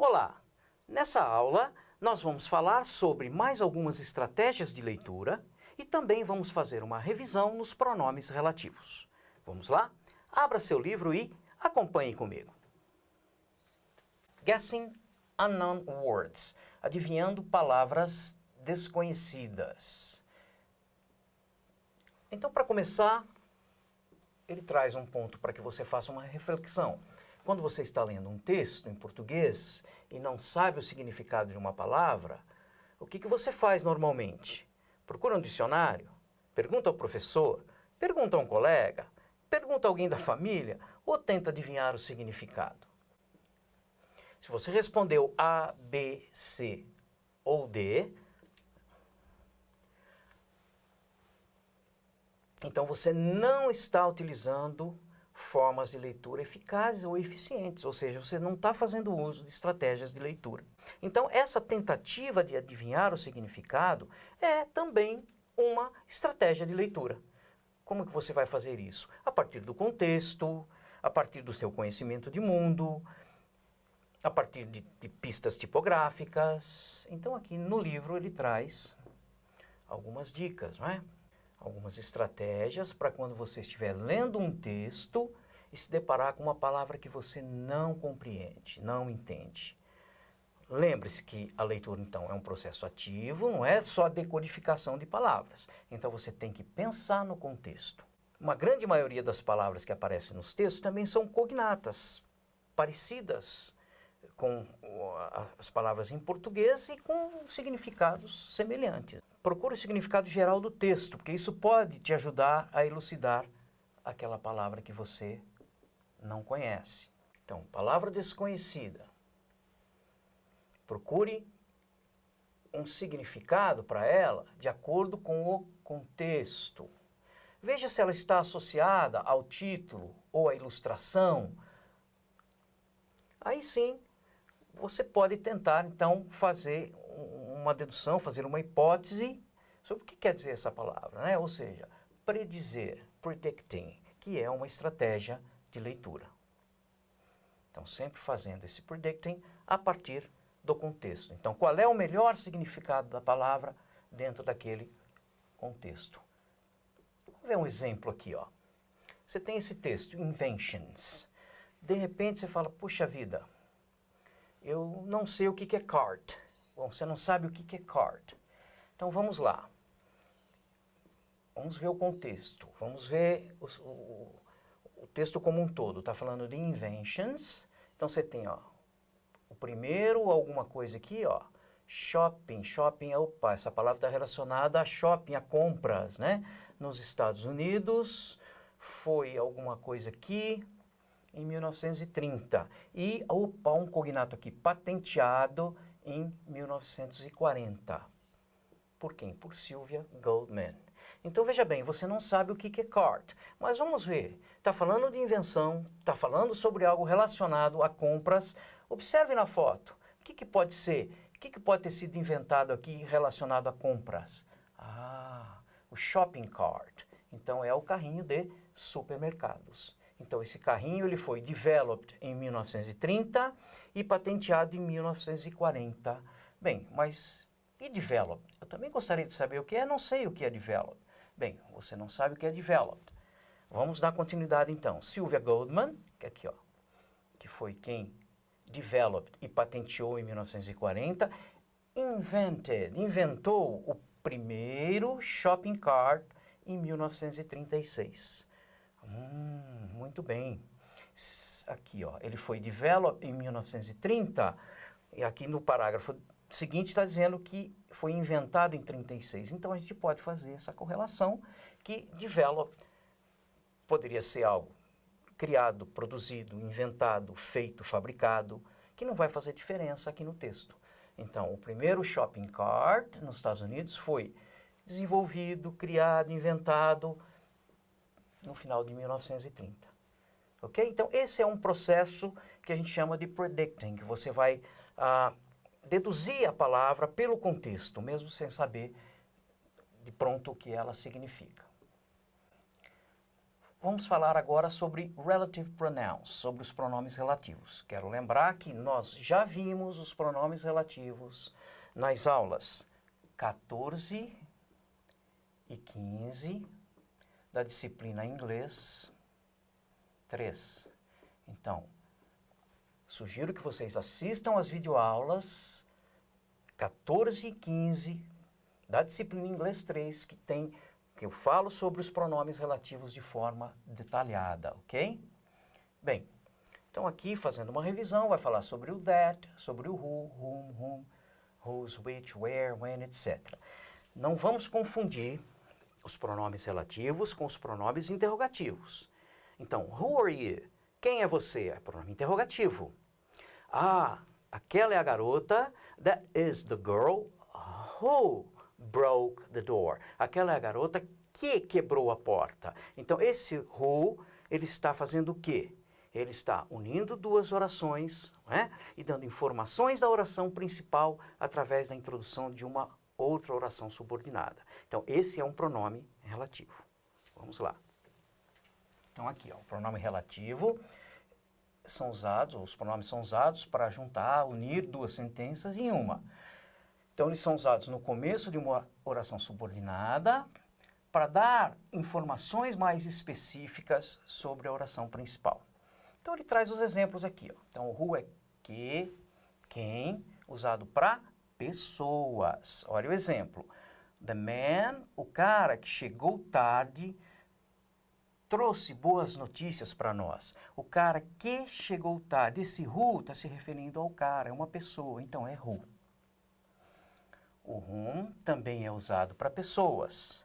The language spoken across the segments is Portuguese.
Olá! Nessa aula, nós vamos falar sobre mais algumas estratégias de leitura e também vamos fazer uma revisão nos pronomes relativos. Vamos lá? Abra seu livro e acompanhe comigo. Guessing unknown words. Adivinhando palavras desconhecidas. Então, para começar, ele traz um ponto para que você faça uma reflexão. Quando você está lendo um texto em português e não sabe o significado de uma palavra, o que você faz normalmente? Procura um dicionário? Pergunta ao professor? Pergunta a um colega? Pergunta a alguém da família? Ou tenta adivinhar o significado? Se você respondeu A, B, C ou D, então você não está utilizando formas de leitura eficazes ou eficientes, ou seja, você não está fazendo uso de estratégias de leitura. Então, essa tentativa de adivinhar o significado é também uma estratégia de leitura. Como que você vai fazer isso? A partir do contexto, a partir do seu conhecimento de mundo, a partir de pistas tipográficas. Então, aqui no livro ele traz algumas dicas, não é? Algumas estratégias para quando você estiver lendo um texto e se deparar com uma palavra que você não compreende, não entende. Lembre-se que a leitura, então, é um processo ativo, não é só a decodificação de palavras. Então, você tem que pensar no contexto. Uma grande maioria das palavras que aparecem nos textos também são cognatas, parecidas com as palavras em português e com significados semelhantes. Procure o significado geral do texto, porque isso pode te ajudar a elucidar aquela palavra que você não conhece. Então, palavra desconhecida. Procure um significado para ela de acordo com o contexto. Veja se ela está associada ao título ou à ilustração. Aí sim, você pode tentar, então, fazer uma dedução, fazer uma hipótese sobre o que quer dizer essa palavra, né? Ou seja, predizer, predicting, que é uma estratégia de leitura. Então, sempre fazendo esse predicting a partir do contexto. Então, qual é o melhor significado da palavra dentro daquele contexto? Vamos ver um exemplo aqui, ó. Você tem esse texto, inventions. De repente, você fala, puxa vida, eu não sei o que é cart. Bom, você não sabe o que é cart. Então vamos lá. Vamos ver o contexto. Vamos ver o texto como um todo. Está falando de inventions. Então você tem, ó, o primeiro, alguma coisa aqui, ó. Shopping. Shopping, opa, essa palavra está relacionada a shopping, a compras, né? Nos Estados Unidos. Foi alguma coisa aqui em 1930. E, opa, um cognato aqui, patenteado em 1940. Por quem? Por Sylvia Goldman. Então, veja bem, você não sabe o que é cart, mas vamos ver. Está falando de invenção, está falando sobre algo relacionado a compras. Observe na foto. O que pode ser? O que pode ter sido inventado aqui relacionado a compras? Ah, o shopping cart. Então, é o carrinho de supermercados. Então, esse carrinho ele foi developed em 1930 e patenteado em 1940. Bem, mas e developed? Eu também gostaria de saber o que é, não sei o que é developed. Bem, você não sabe o que é developed. Vamos dar continuidade então. Sylvia Goldman, que aqui, ó, que foi quem developed e patenteou em 1940, inventou o primeiro shopping cart em 1936. Muito bem. Aqui, ó, ele foi developed em 1930 e aqui no parágrafo seguinte está dizendo que foi inventado em 36. Então a gente pode fazer essa correlação que developed poderia ser algo criado, produzido, inventado, feito, fabricado, que não vai fazer diferença aqui no texto. Então, o primeiro shopping cart nos Estados Unidos foi desenvolvido, criado, inventado no final de 1930. Ok? Então, esse é um processo que a gente chama de predicting, que você vai deduzir a palavra pelo contexto, mesmo sem saber de pronto o que ela significa. Vamos falar agora sobre relative pronouns, sobre os pronomes relativos. Quero lembrar que nós já vimos os pronomes relativos nas aulas 14 e 15 da disciplina Inglês 3. Então, sugiro que vocês assistam às videoaulas 14 e 15 da disciplina Inglês 3, que eu falo sobre os pronomes relativos de forma detalhada, ok? Bem, então aqui, fazendo uma revisão, vai falar sobre o that, sobre o whom, whose, which, where, when, etc. Não vamos confundir os pronomes relativos com os pronomes interrogativos. Então, who are you? Quem é você? É pronome interrogativo. Ah, aquela é a garota. That is the girl who broke the door. Aquela é a garota que quebrou a porta. Então, esse who, ele está fazendo o quê? Ele está unindo duas orações, né? E dando informações da oração principal através da introdução de uma outra oração subordinada. Então, esse é um pronome relativo. Vamos lá. Então, aqui, ó, o pronome relativo os pronomes são usados para juntar, unir duas sentenças em uma. Então, eles são usados no começo de uma oração subordinada para dar informações mais específicas sobre a oração principal. Então, ele traz os exemplos aqui, ó. Então, o who é que, quem, usado para pessoas. Olha o exemplo. The man, o cara que chegou tarde, trouxe boas notícias para nós. O cara que chegou tarde, esse who está se referindo ao cara, é uma pessoa, então é who. O whom também é usado para pessoas.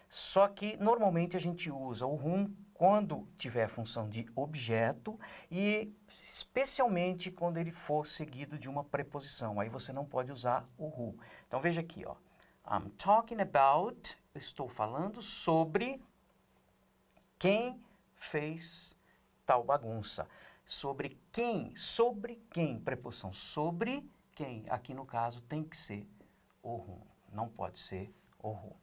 Só que normalmente a gente usa o whom quando tiver função de objeto e especialmente quando ele for seguido de uma preposição. Aí você não pode usar o who. Então veja aqui, ó. I'm talking about, estou falando sobre quem fez tal bagunça. Sobre quem, preposição sobre quem. Aqui no caso tem que ser o whom, não pode ser o who.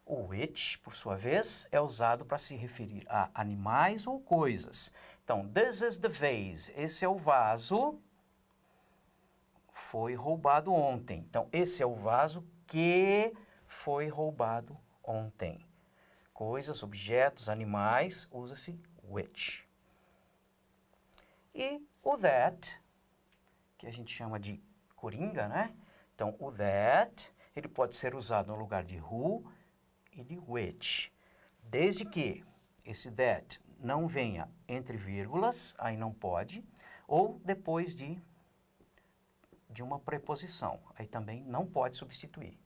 O which, por sua vez, é usado para se referir a animais ou coisas. Então, this is the vase. Esse é o vaso. Foi roubado ontem. Então, esse é o vaso que foi roubado ontem. Coisas, objetos, animais, usa-se which. E o that, que a gente chama de coringa, né? Então, o that, ele pode ser usado no lugar de who e de which, desde que esse that não venha entre vírgulas, aí não pode, ou depois de uma preposição, aí também não pode substituir.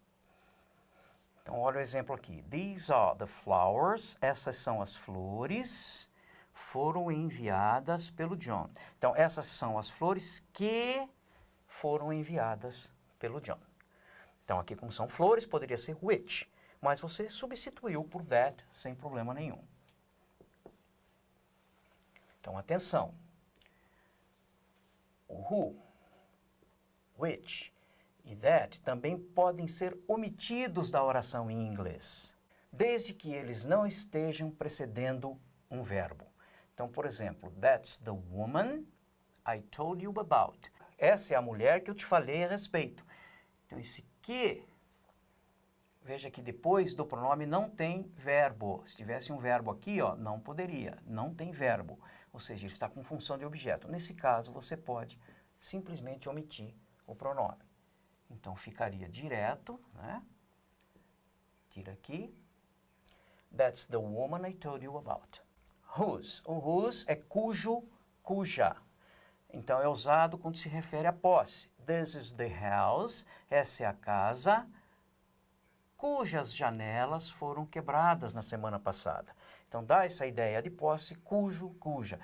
Então, olha o exemplo aqui. These are the flowers, essas são as flores, foram enviadas pelo John. Então, essas são as flores que foram enviadas pelo John. Então, aqui como são flores, poderia ser which, mas você substituiu por that sem problema nenhum. Então, atenção. O who, which e that também podem ser omitidos da oração em inglês, desde que eles não estejam precedendo um verbo. Então, por exemplo, that's the woman I told you about. Essa é a mulher que eu te falei a respeito. Então, esse que, veja que depois do pronome não tem verbo. Se tivesse um verbo aqui, ó, não poderia, não tem verbo. Ou seja, ele está com função de objeto. Nesse caso, você pode simplesmente omitir o pronome. Então, ficaria direto, né? Tira aqui. That's the woman I told you about. Whose. O whose é cujo, cuja. Então, é usado quando se refere à posse. This is the house. Essa é a casa cujas janelas foram quebradas na semana passada. Então, dá essa ideia de posse, cujo, cuja.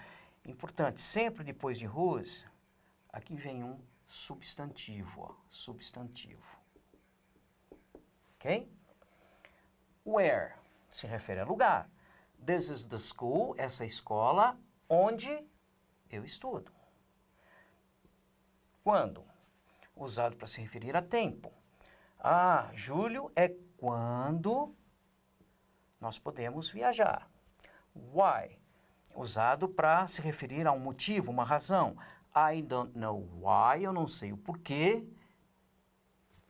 Importante, sempre depois de whose, aqui vem um substantivo, ó, substantivo. Ok? Where se refere a lugar. This is the school, essa escola onde eu estudo. Quando? Usado para se referir a tempo. Ah, julho é quando nós podemos viajar. Why, usado para se referir a um motivo, uma razão. I don't know why, eu não sei o porquê.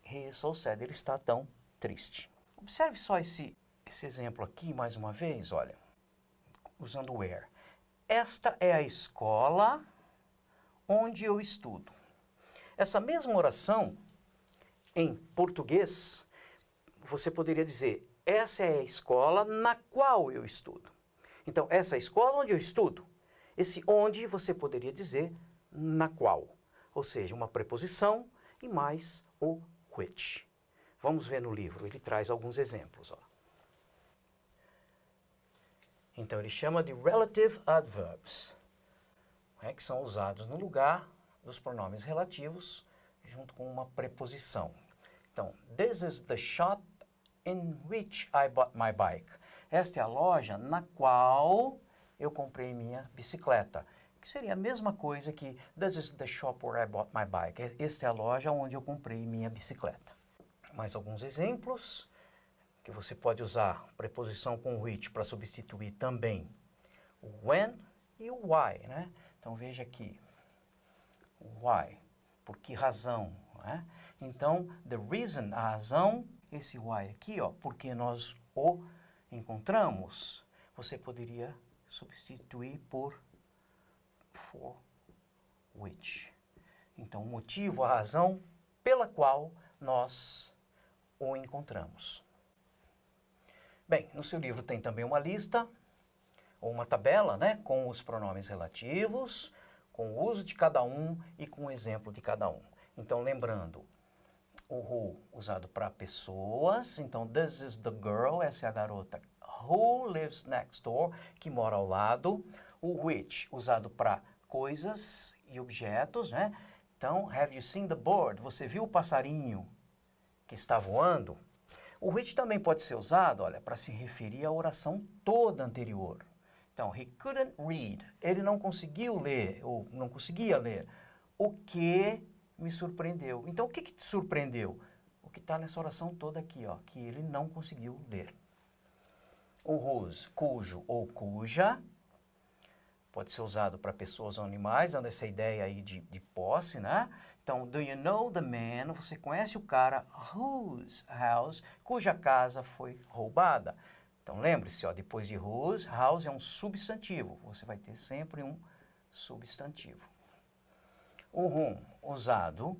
He is so sad, ele está tão triste. Observe só esse exemplo aqui, mais uma vez, olha, usando where. Esta é a escola onde eu estudo. Essa mesma oração, em português, você poderia dizer, essa é a escola na qual eu estudo. Então, essa é a escola onde eu estudo. Esse onde você poderia dizer na qual. Ou seja, uma preposição e mais o which. Vamos ver no livro, ele traz alguns exemplos. Ó. Então, ele chama de relative adverbs, que são usados no lugar dos pronomes relativos, junto com uma preposição. Então, this is the shop in which I bought my bike. Esta é a loja na qual eu comprei minha bicicleta. Que seria a mesma coisa que this is the shop where I bought my bike. Esta é a loja onde eu comprei minha bicicleta. Mais alguns exemplos que você pode usar preposição com which para substituir também o when e o why, né? Então veja aqui, why, por que razão, né? Então, the reason, a razão, esse why aqui, ó, porque nós o encontramos, você poderia substituir por for which. Então, o motivo, a razão pela qual nós o encontramos. Bem, no seu livro tem também uma lista, ou uma tabela, né, com os pronomes relativos, com o uso de cada um e com o exemplo de cada um. Então, lembrando, o who usado para pessoas, então, this is the girl, essa é a garota who lives next door, que mora ao lado. O which usado para coisas e objetos, né? Então, have you seen the bird? Você viu o passarinho que está voando? O which também pode ser usado, olha, para se referir à oração toda anterior. Então, he couldn't read. Ele não conseguiu ler, ou não conseguia ler. O que me surpreendeu. Então, o que te surpreendeu? O que está nessa oração toda aqui, ó, que ele não conseguiu ler. O whose, cujo ou cuja, pode ser usado para pessoas ou animais, dando essa ideia aí de posse, né? Então, do you know the man? Você conhece o cara whose house, cuja casa foi roubada. Então, lembre-se, ó, depois de whose, house é um substantivo. Você vai ter sempre um substantivo. O whom, usado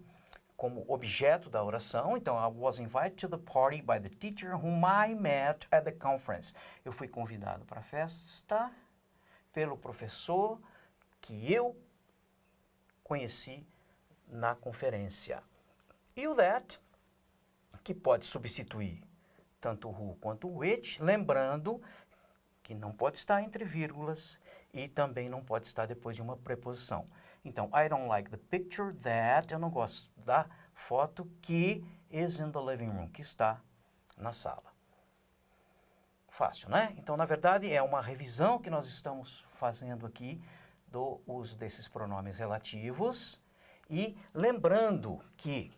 como objeto da oração. Então, I was invited to the party by the teacher whom I met at the conference. Eu fui convidado para a festa pelo professor que eu conheci na conferência. E o that, que pode substituir tanto o who quanto o which, lembrando que não pode estar entre vírgulas e também não pode estar depois de uma preposição. Então, I don't like the picture that, eu não gosto da foto que is in the living room, que está na sala. Fácil, né? Então, na verdade, é uma revisão que nós estamos fazendo aqui do uso desses pronomes relativos e lembrando que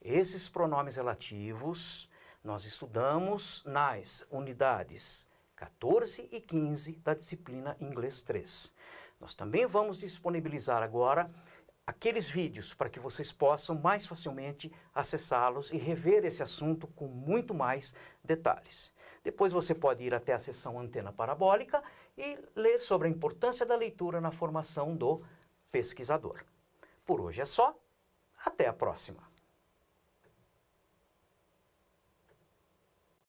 esses pronomes relativos nós estudamos nas unidades 14 e 15 da disciplina Inglês 3. Nós também vamos disponibilizar agora aqueles vídeos para que vocês possam mais facilmente acessá-los e rever esse assunto com muito mais detalhes. Depois você pode ir até a seção Antena Parabólica e ler sobre a importância da leitura na formação do pesquisador. Por hoje é só. Até a próxima!